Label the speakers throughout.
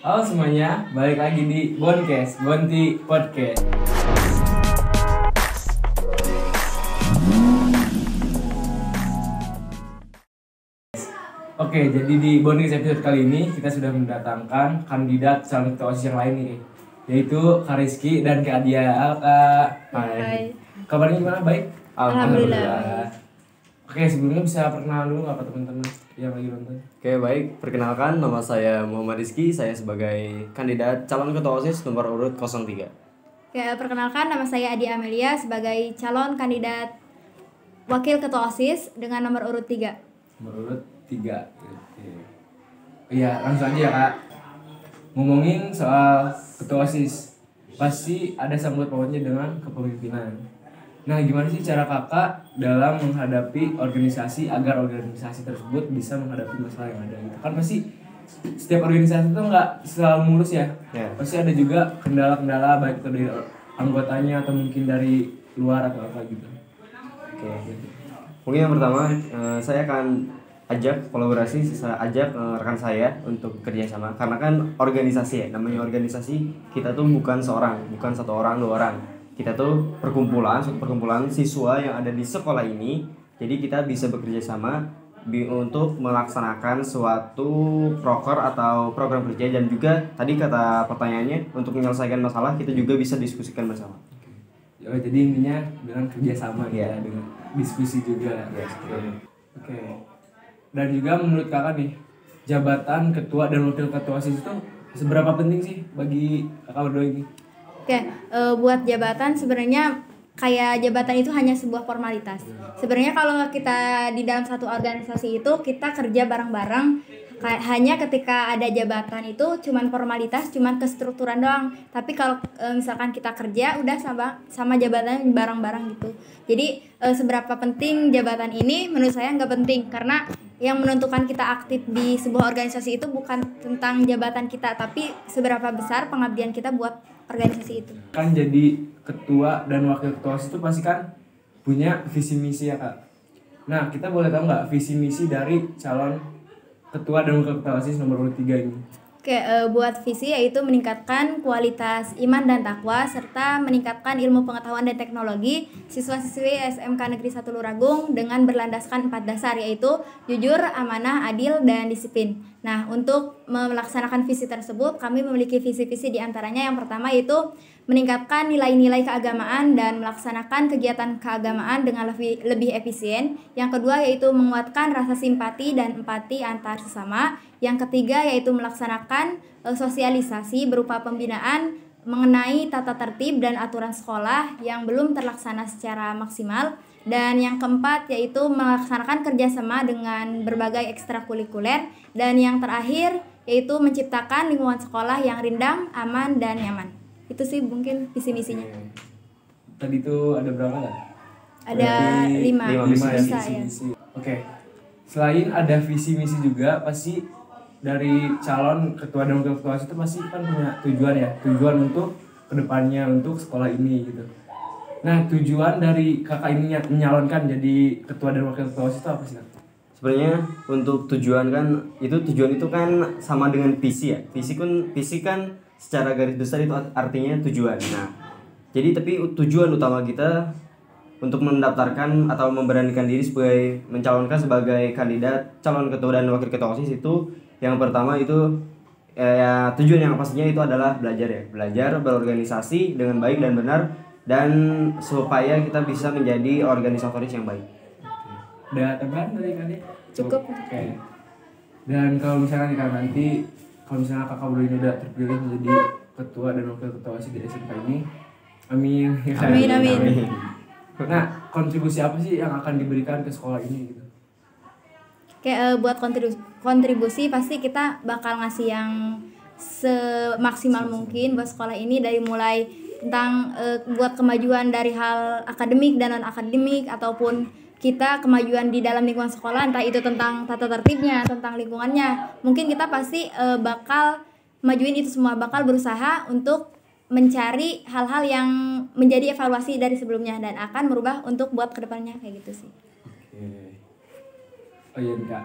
Speaker 1: Halo semuanya, balik lagi di Boncast, Bonti Podcast. Oke, jadi di Boncast episode kali ini kita sudah mendatangkan kandidat calon ketua OSIS yang lain nih, yaitu Kak Rizky dan Kak Adia. Halo Kak.
Speaker 2: Hai.
Speaker 1: Kabarnya gimana? Baik?
Speaker 2: Alhamdulillah.
Speaker 1: Oke, sebelumnya bisa perkenalan dulu nggak ke teman-teman yang lagi nonton?
Speaker 3: Oke, baik. Perkenalkan, nama saya Muhammad Rizky. Saya sebagai kandidat calon ketua OSIS nomor urut 03.
Speaker 2: Oke, perkenalkan nama saya Adi Amelia sebagai calon kandidat wakil ketua OSIS dengan nomor urut 3.
Speaker 1: Nomor urut 3. Oke. Iya, langsung aja ya Kak. Ngomongin soal ketua OSIS, pasti ada sangkut pautnya dengan kepemimpinan. Nah, gimana sih cara kakak dalam menghadapi organisasi agar organisasi tersebut bisa menghadapi masalah yang ada gitu? Kan pasti setiap organisasi itu nggak selalu mulus ya. Pasti ada juga kendala-kendala baik itu dari anggotanya atau mungkin dari luar atau apa gitu.
Speaker 3: Oke. Mungkin yang pertama, saya akan ajak kolaborasi, saya ajak rekan saya untuk kerjasama. Karena kan organisasi ya, namanya organisasi kita tuh bukan seorang, bukan satu orang, dua orang. Kita tuh perkumpulan siswa yang ada di sekolah ini. Jadi kita bisa bekerja sama untuk melaksanakan suatu proker atau program kerja, dan juga tadi kata pertanyaannya untuk menyelesaikan masalah kita juga bisa diskusikan bersama.
Speaker 1: Oh, jadi intinya dengan kerjasama ya, dengan diskusi juga.
Speaker 3: Ya,
Speaker 1: Oke. Dan juga menurut kakak nih, jabatan ketua dan wakil ketua OSIS itu seberapa penting sih bagi kakak berdua ini?
Speaker 2: Oke, buat jabatan sebenarnya kayak jabatan itu hanya sebuah formalitas. Sebenarnya kalau kita di dalam satu organisasi itu kita kerja bareng-bareng, hanya ketika ada jabatan itu cuman formalitas, cuman kestrukturan doang. Tapi kalau misalkan kita kerja udah sama jabatan bareng-bareng gitu. Jadi seberapa penting jabatan ini menurut saya nggak penting, karena yang menentukan kita aktif di sebuah organisasi itu bukan tentang jabatan kita, tapi seberapa besar pengabdian kita buat organisasi itu.
Speaker 1: Kan jadi ketua dan wakil ketua OSIS itu pasti kan punya visi misi ya Kak. Nah, kita boleh tahu nggak visi misi dari calon ketua dan wakil ketua OSIS nomor urut 3 ini?
Speaker 2: Oke, buat visi yaitu meningkatkan kualitas iman dan takwa serta meningkatkan ilmu pengetahuan dan teknologi siswa-siswi SMK Negeri 1 Luragung dengan berlandaskan 4 dasar, yaitu jujur, amanah, adil, dan disiplin. Nah, untuk melaksanakan visi tersebut kami memiliki visi-visi diantaranya. Yang pertama yaitu meningkatkan nilai-nilai keagamaan dan melaksanakan kegiatan keagamaan dengan lebih efisien. Yang kedua yaitu menguatkan rasa simpati dan empati antar sesama. Yang ketiga yaitu melaksanakan sosialisasi berupa pembinaan mengenai tata tertib dan aturan sekolah yang belum terlaksana secara maksimal. Dan yang keempat yaitu melaksanakan kerjasama dengan berbagai ekstrakurikuler. Dan yang terakhir yaitu menciptakan lingkungan sekolah yang rindang, aman, dan nyaman. Itu sih mungkin visi misinya.
Speaker 1: Tadi itu ada berapa nggak?
Speaker 2: Ada 5
Speaker 1: visi
Speaker 2: ya.
Speaker 1: misi. Oke. Selain ada visi misi juga, pasti dari calon ketua dan wakil ketua OSIS itu pasti kan punya tujuan ya, tujuan untuk kedepannya untuk sekolah ini gitu. Nah, tujuan dari kakak ini menyalonkan jadi ketua dan wakil ketua OSIS itu apa sih Kak?
Speaker 3: Sebenarnya untuk tujuan itu kan sama dengan visi ya. Visi kan secara garis besar itu artinya tujuan. Nah, jadi tapi tujuan utama kita untuk mendaftarkan atau memberanikan diri sebagai mencalonkan sebagai kandidat calon ketua dan wakil ketua OSIS itu, yang pertama itu tujuan yang pastinya itu adalah belajar berorganisasi dengan baik dan benar, dan supaya kita bisa menjadi organisatoris yang baik.
Speaker 1: Ada tambahan dari kalian?
Speaker 2: Cukup.
Speaker 1: Oke. Dan kalau misalnya nanti kalau misalnya kakak berdua ini udah terpilih menjadi ketua dan wakil ketua OSIS di SMK ini, amin.
Speaker 2: Amin.
Speaker 1: Nah, kontribusi apa sih yang akan diberikan ke sekolah ini gitu?
Speaker 2: Kayak buat kontribusi pasti kita bakal ngasih yang semaksimal mungkin buat sekolah ini, dari mulai tentang buat kemajuan dari hal akademik dan non akademik, ataupun kita kemajuan di dalam lingkungan sekolah, entah itu tentang tata tertibnya, tentang lingkungannya. Mungkin kita pasti bakal majuin itu semua, bakal berusaha untuk mencari hal-hal yang menjadi evaluasi dari sebelumnya dan akan merubah untuk buat kedepannya, kayak gitu sih.
Speaker 1: Oke. Oh iya Kak,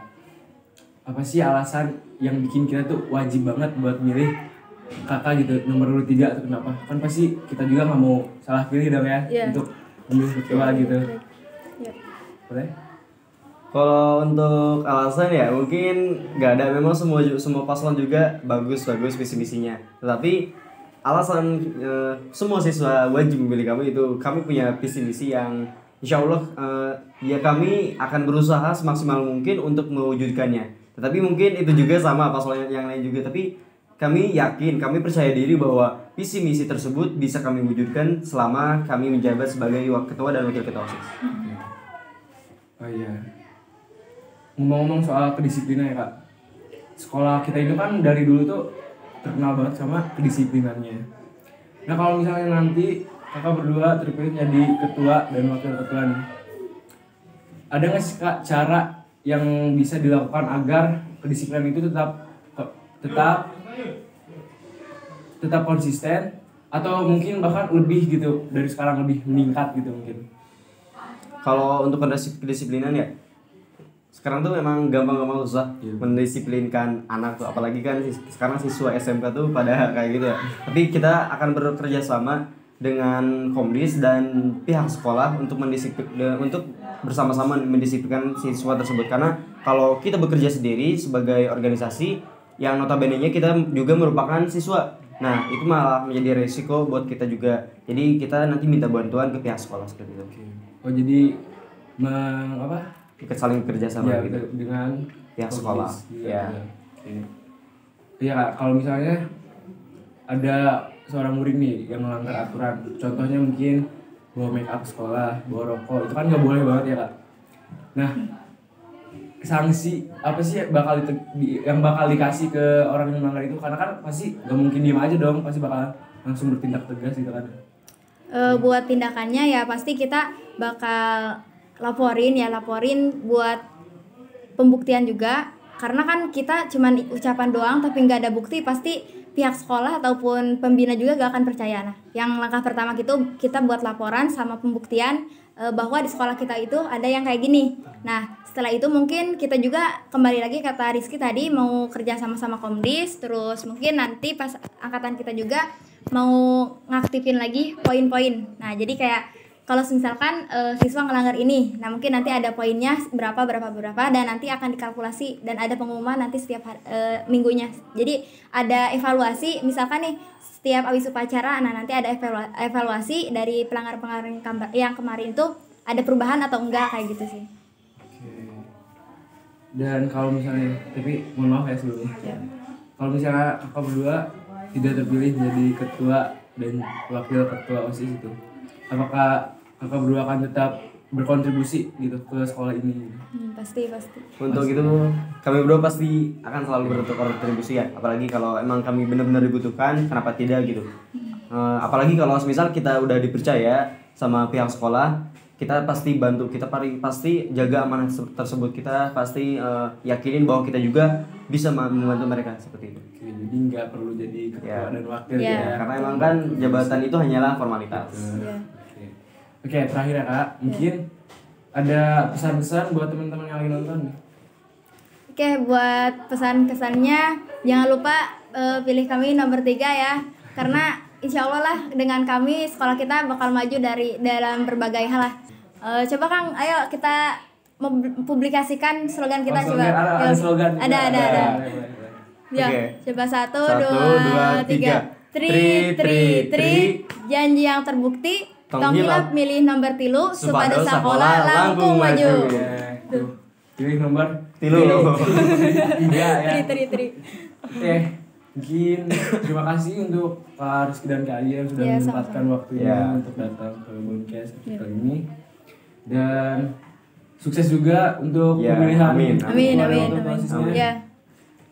Speaker 1: apa sih alasan yang bikin kita tuh wajib banget buat milih kakak gitu nomor urut 3 atau kenapa? Kan pasti kita juga nggak mau salah pilih dong ya
Speaker 2: Iya.
Speaker 1: untuk memilih ketua gitu.
Speaker 2: Ya.
Speaker 1: Boleh?
Speaker 3: Kalau untuk alasan ya mungkin nggak ada, memang semua paslon juga bagus visi misinya. Tetapi alasan semua siswa wajib memilih kami itu kami punya visi misi yang insya Allah ya kami akan berusaha semaksimal mungkin untuk mewujudkannya. Tetapi mungkin itu juga sama paslon yang lain juga. Tapi kami yakin, kami percaya diri bahwa visi misi tersebut bisa kami wujudkan selama kami menjabat sebagai ketua dan wakil ketua OSIS.
Speaker 1: Oh iya. Ngomong-ngomong soal kedisiplinan ya kak, sekolah kita itu kan dari dulu tuh terkenal banget sama kedisiplinannya. Nah kalau misalnya nanti kakak berdua terpilih jadi ketua dan wakil ketua nih, ada nggak sih kak cara yang bisa dilakukan agar kedisiplinan itu tetap konsisten atau mungkin bahkan lebih gitu dari sekarang, lebih meningkat gitu mungkin?
Speaker 3: Kalau untuk kedisiplinan ya sekarang tuh memang gampang-gampang susah mendisiplinkan anak tuh, apalagi kan sekarang siswa SMK tuh pada kayak gitu ya. Tapi kita akan bekerja sama dengan Komdis dan pihak sekolah untuk untuk bersama-sama mendisiplinkan siswa tersebut. Karena kalau kita bekerja sendiri sebagai organisasi yang notabene-nya kita juga merupakan siswa, nah itu malah menjadi resiko buat kita juga. Jadi kita nanti minta bantuan ke pihak sekolah seperti itu.
Speaker 1: Oh jadi
Speaker 3: Kita saling bekerja sama
Speaker 1: ya,
Speaker 3: gitu
Speaker 1: dengan
Speaker 3: pihak sekolah.
Speaker 1: Ya. Iya kak, kalau misalnya ada seorang murid nih yang melanggar aturan, contohnya mungkin bawa make up sekolah, bawa rokok, itu kan nggak boleh banget ya kak. Nah, sanksi apa sih yang bakal dikasih ke orang yang melanggar itu? Karena kan pasti nggak mungkin diem aja dong, pasti bakal langsung bertindak tegas gitu kan.
Speaker 2: Buat tindakannya ya pasti kita bakal laporin buat pembuktian juga, karena kan kita cuman ucapan doang tapi nggak ada bukti, pasti pihak sekolah ataupun pembina juga gak akan percaya. Nah, yang langkah pertama itu kita buat laporan sama pembuktian bahwa di sekolah kita itu ada yang kayak gini. Nah, setelah itu mungkin kita juga kembali lagi kata Rizky tadi mau kerja sama Komdis, terus mungkin nanti pas angkatan kita juga mau ngaktifin lagi poin-poin. Nah, jadi kayak kalau misalkan siswa ngelanggar ini, nah mungkin nanti ada poinnya berapa dan nanti akan dikalkulasi dan ada pengumuman nanti setiap minggunya. Jadi ada evaluasi, misalkan nih setiap habis upacara, nah nanti ada evaluasi dari pelanggar-pelanggar yang kemarin itu ada perubahan atau enggak kayak gitu sih.
Speaker 1: Oke. Dan kalau misalnya, tapi mohon maaf ya sebelumnya. Kalau misalnya kakak berdua tidak terpilih menjadi ketua dan wakil ketua OSIS itu, apakah kakak berdua akan tetap berkontribusi gitu ke sekolah ini?
Speaker 2: Pasti.
Speaker 3: Untuk itu kami berdua pasti akan selalu berkontribusi ya, apalagi kalau emang kami benar-benar dibutuhkan, kenapa tidak gitu. Apalagi kalau misal kita udah dipercaya sama pihak sekolah, kita pasti bantu, kita pasti jaga amanah tersebut, kita pasti yakinin bahwa kita juga bisa membantu mereka seperti itu.
Speaker 1: Oke, jadi nggak perlu jadi ketua dan wakil ya.
Speaker 3: Karena emang kan jabatan itu hanyalah formalitas.
Speaker 1: Oke, terakhir ya kak, mungkin ada pesan-pesan buat teman-teman yang lagi nonton nih.
Speaker 2: Oke, buat pesan-kesannya jangan lupa pilih kami nomor 3 ya, karena insya Allah lah dengan kami sekolah kita bakal maju dalam berbagai hal lah. Coba Kang, ayo kita mempublikasikan slogan kita. Coba.
Speaker 1: Ada slogan.
Speaker 2: Ada. Ya, coba 1, 2, 3. Tri, janji yang terbukti. Tong hilap milih nomor 3 supados sakola langkung maju.
Speaker 1: Pilih nomor
Speaker 3: 3
Speaker 1: ya.
Speaker 2: Tri.
Speaker 1: Oke, mungkin terima kasih untuk Pak Rizky dan Kak Alia yang sudah menyempatkan waktunya untuk datang ke Boncast kali ini. Dan sukses juga untuk pemilihan.
Speaker 2: Amin.
Speaker 1: Ya.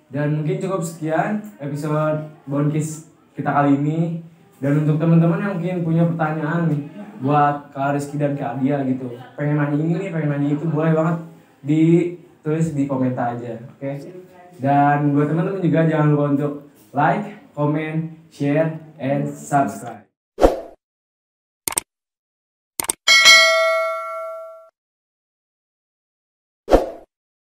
Speaker 1: Dan mungkin cukup sekian episode Boncast kita kali ini. Dan untuk teman-teman yang mungkin punya pertanyaan nih buat Kak Rizky dan Kak Adia gitu, pengen nanya ini nih, pengen nanya itu, boleh banget ditulis di komentar aja, oke? Dan buat teman-teman juga jangan lupa untuk like, comment, share, and subscribe.